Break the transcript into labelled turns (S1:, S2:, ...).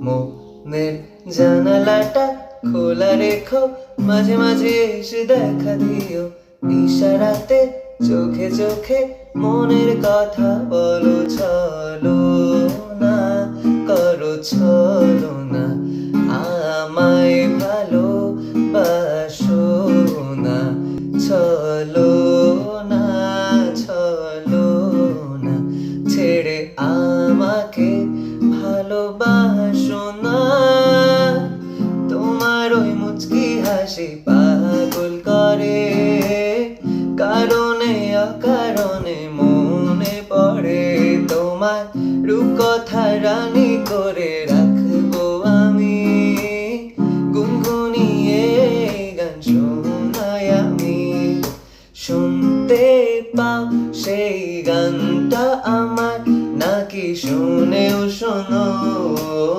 S1: মনের জানালাটা খোলা রেখো, মাঝে মাঝে এসে দেখা দিও। ইশারাতে চোখে চোখে মনের কথা বলো, ছলো না করো, ছলো না আমায় ভালোবাসো না, ছলো না, ছলো না ছেড়ে আমাকে ভালোবাসো না। তোমার ওই মুচকি হাসি